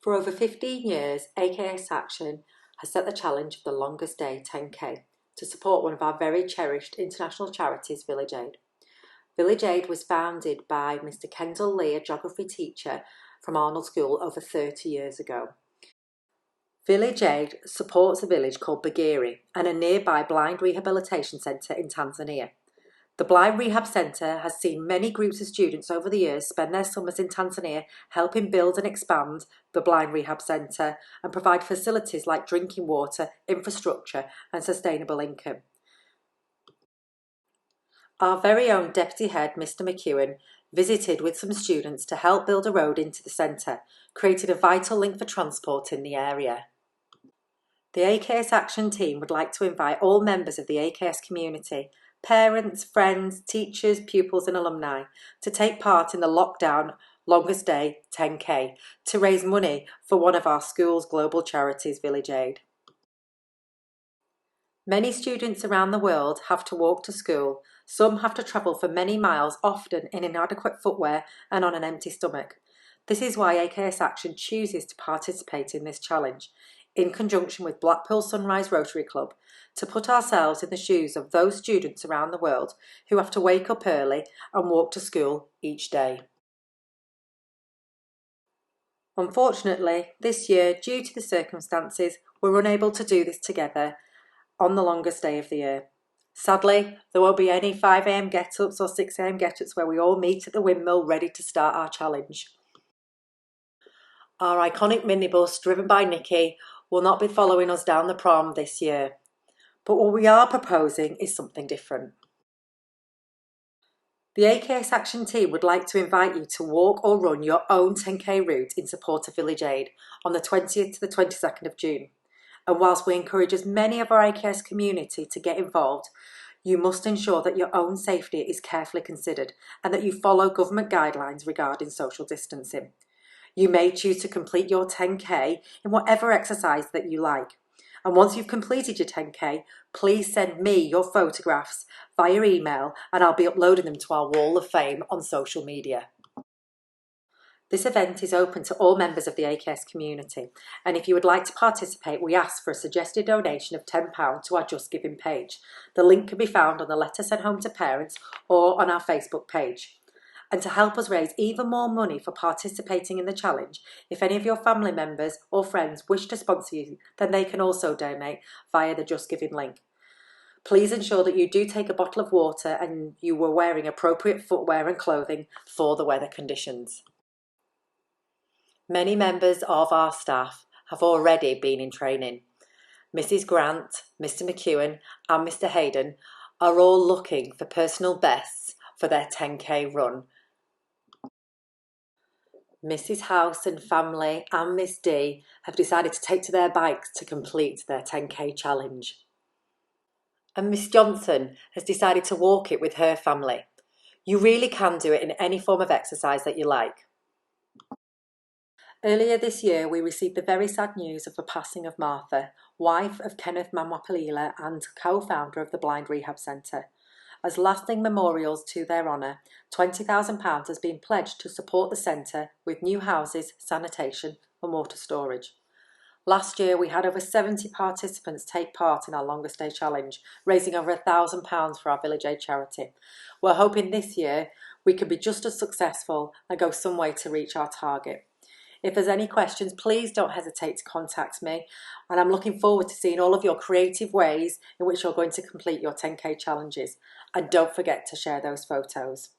For over 15 years, AKS Action has set the challenge of the longest day 10K to support one of our very cherished international charities, Village Aid. Village Aid was founded by Mr. Kensal Lee, a geography teacher from Arnold School over 30 years ago. Village Aid supports a village called Bagiri and a nearby blind rehabilitation centre in Tanzania. The Blind Rehab Centre has seen many groups of students over the years spend their summers in Tanzania helping build and expand the Blind Rehab Centre and provide facilities like drinking water, infrastructure and sustainable income. Our very own Deputy Head, Mr McEwen, visited with some students to help build a road into the centre, creating a vital link for transport in the area. The AKS Action team would like to invite all members of the AKS community, parents, friends, teachers, pupils and alumni to take part in the lockdown longest day 10K to raise money for one of our school's global charities, Village Aid. Many students around the world have to walk to school. Some have to travel for many miles, often in inadequate footwear and on an empty stomach. This is why AKS Action chooses to participate in this challenge, in conjunction with Blackpool Sunrise Rotary Club, to put ourselves in the shoes of those students around the world who have to wake up early and walk to school each day. Unfortunately, this year, due to the circumstances, we're unable to do this together on the longest day of the year. Sadly, there won't be any 5 AM get-ups or 6 AM get-ups where we all meet at the windmill ready to start our challenge. Our iconic minibus, driven by Nikki, will not be following us down the prom this year. But what we are proposing is something different. The AKS Action team would like to invite you to walk or run your own 10K route in support of Village Aid on the 20th to the 22nd of June. And whilst we encourage as many of our AKS community to get involved, you must ensure that your own safety is carefully considered and that you follow government guidelines regarding social distancing. You may choose to complete your 10K in whatever exercise that you like. And once you've completed your 10K, please send me your photographs via email and I'll be uploading them to our wall of fame on social media. This event is open to all members of the AKS community, and if you would like to participate, we ask for a suggested donation of £10 to our Just Giving page. The link can be found on the letter sent home to parents or on our Facebook page. And to help us raise even more money for participating in the challenge, if any of your family members or friends wish to sponsor you, then they can also donate via the Just Giving link. Please ensure that you do take a bottle of water and you were wearing appropriate footwear and clothing for the weather conditions. Many members of our staff have already been in training. Mrs Grant, Mr McEwen and Mr Hayden are all looking for personal bests for their 10K run. Mrs House and family and Miss D have decided to take to their bikes to complete their 10K challenge. And Miss Johnson has decided to walk it with her family. You really can do it in any form of exercise that you like. Earlier this year, we received the very sad news of the passing of Martha, wife of Kenneth Manwapalila and co-founder of the Blind Rehab Centre. As lasting memorials to their honour, £20,000 has been pledged to support the centre with new houses, sanitation and water storage. Last year, we had over 70 participants take part in our longest day challenge, raising over £1,000 for our Village Aid charity. We're hoping this year we can be just as successful and go some way to reach our target. If there's any questions, please don't hesitate to contact me, and I'm looking forward to seeing all of your creative ways in which you're going to complete your 10K challenges. And don't forget to share those photos.